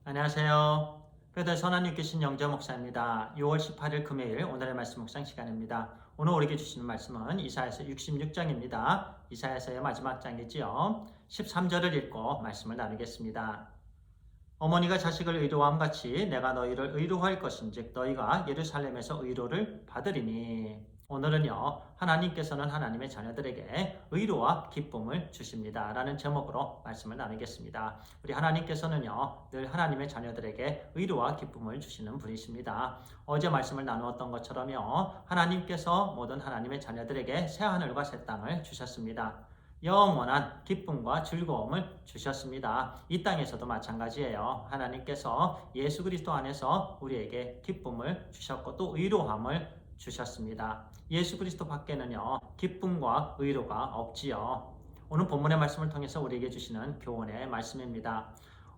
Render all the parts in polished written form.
안녕하세요. 베들 선한 육교신 영재 목사입니다. 6월 18일 금요일 오늘의 말씀 묵상 시간입니다. 오늘 우리에게 주시는 말씀은 이사야서 66장입니다. 이사야서의 마지막 장이지요. 13절을 읽고 말씀을 나누겠습니다. 어머니가 자식을 의로함 같이 내가 너희를 의로할 것인즉 너희가 예루살렘에서 의로를 받으리니. 오늘은요, 하나님께서는 하나님의 자녀들에게 의로와 기쁨을 주십니다 라는 제목으로 말씀을 나누겠습니다. 우리 하나님께서는요, 늘 하나님의 자녀들에게 의로와 기쁨을 주시는 분이십니다. 어제 말씀을 나누었던 것처럼요, 하나님께서 모든 하나님의 자녀들에게 새하늘과 새 땅을 주셨습니다. 영원한 기쁨과 즐거움을 주셨습니다. 이 땅에서도 마찬가지예요. 하나님께서 예수 그리스도 안에서 우리에게 기쁨을 주셨고 또 의로함을 주셨습니다. 예수 그리스도 밖에는요, 기쁨과 의로가 없지요. 오늘 본문의 말씀을 통해서 우리에게 주시는 교훈의 말씀입니다.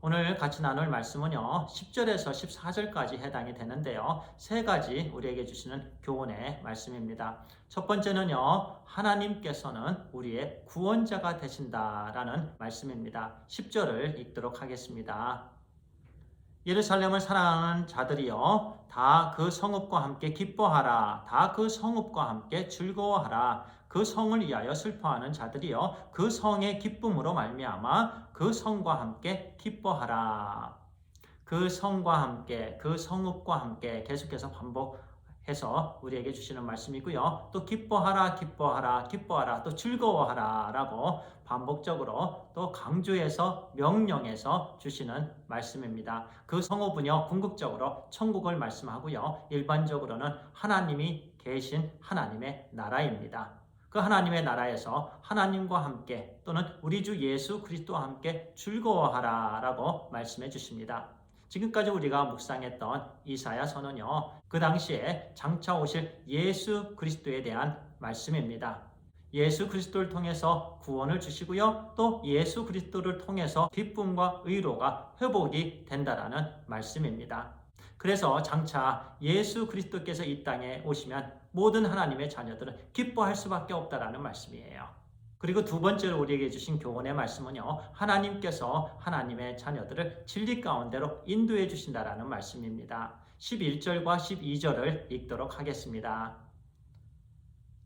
오늘 같이 나눌 말씀은요, 10절에서 14절까지 해당이 되는데요, 세 가지 우리에게 주시는 교훈의 말씀입니다. 첫 번째는요, 하나님께서는 우리의 구원자가 되신다라는 말씀입니다. 10절을 읽도록 하겠습니다. 예루살렘을 사랑하는 자들이여 다 그 성읍과 함께 기뻐하라. 다 그 성읍과 함께 즐거워하라. 그 성을 위하여 슬퍼하는 자들이여 그 성의 기쁨으로 말미암아 그 성과 함께 기뻐하라. 그 성과 함께, 그 성읍과 함께 계속해서 반복해서 우리에게 주시는 말씀이고요. 또 기뻐하라, 기뻐하라, 기뻐하라, 또 즐거워하라 라고 반복적으로 또 강조해서 명령해서 주시는 말씀입니다. 그 성읍은요, 궁극적으로 천국을 말씀하고요, 일반적으로는 하나님이 계신 하나님의 나라입니다. 그 하나님의 나라에서 하나님과 함께 또는 우리 주 예수 그리스도와 함께 즐거워하라 라고 말씀해 주십니다. 지금까지 우리가 묵상했던 이사야서는요, 그 당시에 장차 오실 예수 그리스도에 대한 말씀입니다. 예수 그리스도를 통해서 구원을 주시고요, 또 예수 그리스도를 통해서 기쁨과 의로가 회복이 된다라는 말씀입니다. 그래서 장차 예수 그리스도께서 이 땅에 오시면 모든 하나님의 자녀들은 기뻐할 수밖에 없다라는 말씀이에요. 그리고 두 번째로 우리에게 주신 교훈의 말씀은요, 하나님께서 하나님의 자녀들을 진리 가운데로 인도해 주신다라는 말씀입니다. 11절과 12절을 읽도록 하겠습니다.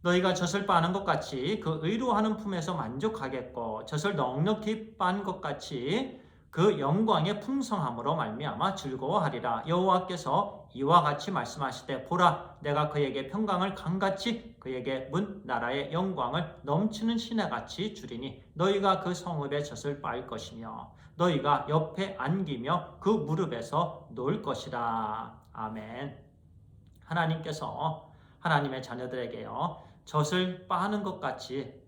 너희가 젖을 빠는 것 같이 그 의로하는 품에서 만족하겠고 젖을 넉넉히 빤 것 같이 그 영광의 풍성함으로 말미암아 즐거워하리라. 여호와께서 이와 같이 말씀하시되 보라 내가 그에게 평강을 강같이 그에게 문 나라의 영광을 넘치는 시내같이 주리니 너희가 그 성읍의 젖을 빨 것이며 너희가 옆에 안기며 그 무릎에서 놀 것이라. 아멘. 하나님께서 하나님의 자녀들에게요, 젖을 빠는 것 같이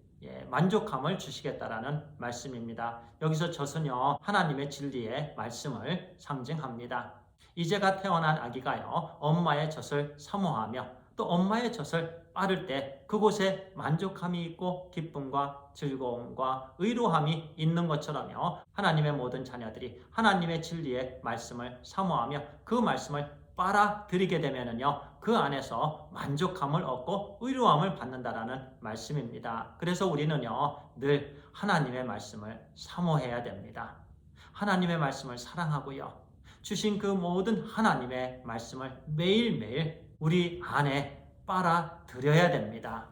만족함을 주시겠다라는 말씀입니다. 여기서 젖은요, 하나님의 진리의 말씀을 상징합니다. 이제가 태어난 아기가요, 엄마의 젖을 사모하며 또 엄마의 젖을 빠를 때 그곳에 만족함이 있고 기쁨과 즐거움과 의로함이 있는 것처럼요, 하나님의 모든 자녀들이 하나님의 진리의 말씀을 사모하며 그 말씀을 빨아들이게 되면은요, 그 안에서 만족함을 얻고 의로함을 받는다라는 말씀입니다. 그래서 우리는요, 늘 하나님의 말씀을 사모해야 됩니다. 하나님의 말씀을 사랑하고요, 주신 그 모든 하나님의 말씀을 매일매일 우리 안에 빨아들여야 됩니다.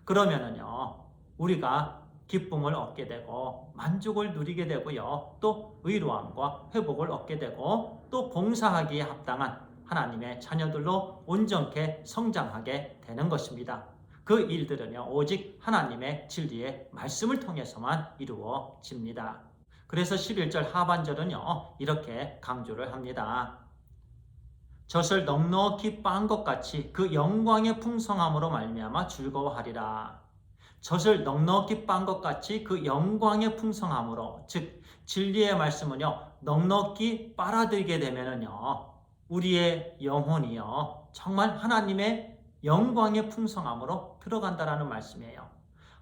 그러면은요, 우리가 기쁨을 얻게 되고 만족을 누리게 되고요, 또 의로함과 회복을 얻게 되고 또 봉사하기에 합당한 하나님의 자녀들로 온전케 성장하게 되는 것입니다. 그 일들은요, 오직 하나님의 진리의 말씀을 통해서만 이루어집니다. 그래서 11절 하반절은요, 이렇게 강조를 합니다. 젖을 넉넉히 빤 것 같이 그 영광의 풍성함으로 말미암아 즐거워하리라. 젖을 넉넉히 빤 것 같이 그 영광의 풍성함으로, 즉 진리의 말씀은요, 넉넉히 빨아들이게 되면은요, 우리의 영혼이요, 정말 하나님의 영광의 풍성함으로 들어간다라는 말씀이에요.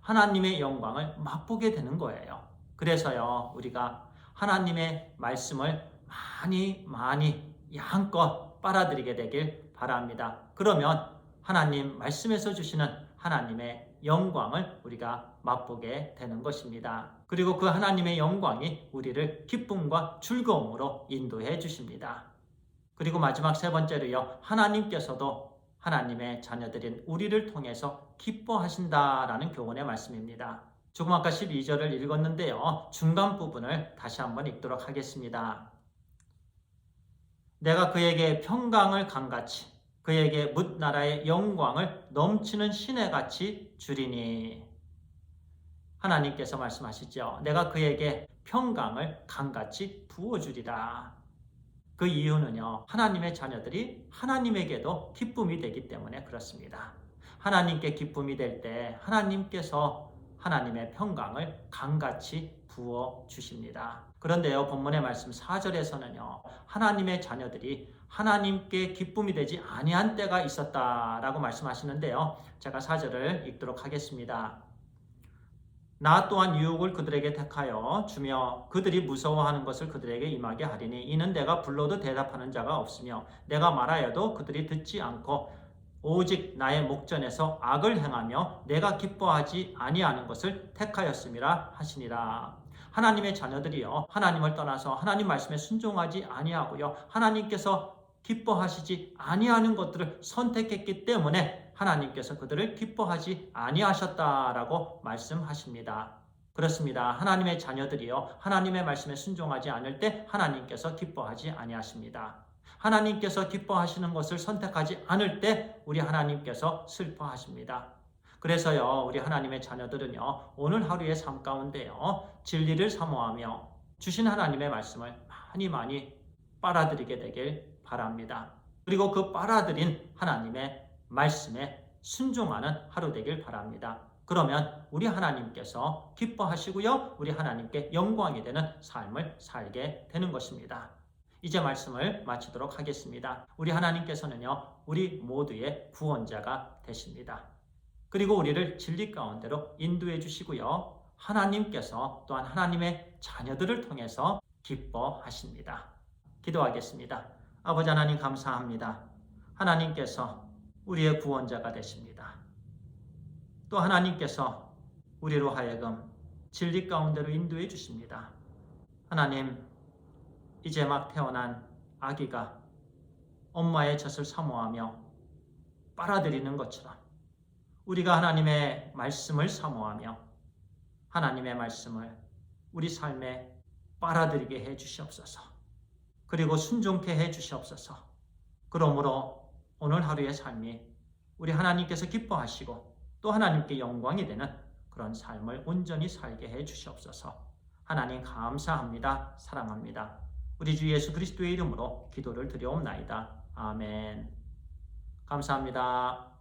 하나님의 영광을 맛보게 되는 거예요. 그래서요, 우리가 하나님의 말씀을 많이 양껏 빨아들이게 되길 바랍니다. 그러면 하나님 말씀에서 주시는 하나님의 영광을 우리가 맛보게 되는 것입니다. 그리고 그 하나님의 영광이 우리를 기쁨과 즐거움으로 인도해 주십니다. 그리고 마지막 세 번째로요. 하나님께서도 하나님의 자녀들인 우리를 통해서 기뻐하신다라는 교훈의 말씀입니다. 조금 아까 12절을 읽었는데요. 중간 부분을 다시 한번 읽도록 하겠습니다. 내가 그에게 평강을 강같이 그에게 뭇 나라의 영광을 넘치는 시내같이 주리니. 하나님께서 말씀하시죠. 내가 그에게 평강을 강같이 부어주리라. 그 이유는요. 하나님의 자녀들이 하나님에게도 기쁨이 되기 때문에 그렇습니다. 하나님께 기쁨이 될 때 하나님께서 하나님의 평강을 강같이 부어주십니다. 그런데요. 본문의 말씀 4절에서는요. 하나님의 자녀들이 하나님께 기쁨이 되지 아니한 때가 있었다라고 말씀하시는데요. 제가 4절을 읽도록 하겠습니다. 나 또한 유혹을 그들에게 택하여 주며 그들이 무서워하는 것을 그들에게 임하게 하리니 이는 내가 불러도 대답하는 자가 없으며 내가 말하여도 그들이 듣지 않고 오직 나의 목전에서 악을 행하며 내가 기뻐하지 아니하는 것을 택하였음이라 하시니라. 하나님의 자녀들이요 하나님을 떠나서 하나님 말씀에 순종하지 아니하고요 하나님께서 기뻐하시지 아니하는 것들을 선택했기 때문에 하나님께서 그들을 기뻐하지 아니하셨다라고 말씀하십니다. 그렇습니다. 하나님의 자녀들이요 하나님의 말씀에 순종하지 않을 때 하나님께서 기뻐하지 아니하십니다. 하나님께서 기뻐하시는 것을 선택하지 않을 때 우리 하나님께서 슬퍼하십니다. 그래서요 우리 하나님의 자녀들은요 오늘 하루의 삶 가운데요 진리를 사모하며 주신 하나님의 말씀을 많이 빨아들이게 되길 바랍니다. 그리고 그 빨아들인 하나님의 말씀에 순종하는 하루 되길 바랍니다. 그러면 우리 하나님께서 기뻐하시고요 우리 하나님께 영광이 되는 삶을 살게 되는 것입니다. 이제 말씀을 마치도록 하겠습니다. 우리 하나님께서는요 우리 모두의 구원자가 되십니다. 그리고 우리를 진리 가운데로 인도해 주시고요 하나님께서 또한 하나님의 자녀들을 통해서 기뻐하십니다. 기도하겠습니다. 아버지 하나님 감사합니다. 하나님께서 우리의 구원자가 되십니다. 또 하나님께서 우리로 하여금 진리 가운데로 인도해 주십니다. 하나님 이제 막 태어난 아기가 엄마의 젖을 사모하며 빨아들이는 것처럼 우리가 하나님의 말씀을 사모하며 하나님의 말씀을 우리 삶에 빨아들이게 해 주시옵소서. 그리고 순종케 해 주시옵소서. 그러므로 오늘 하루의 삶이 우리 하나님께서 기뻐하시고 또 하나님께 영광이 되는 그런 삶을 온전히 살게 해 주시옵소서. 하나님 감사합니다. 사랑합니다. 우리 주 예수 그리스도의 이름으로 기도를 드려옵나이다. 아멘. 감사합니다.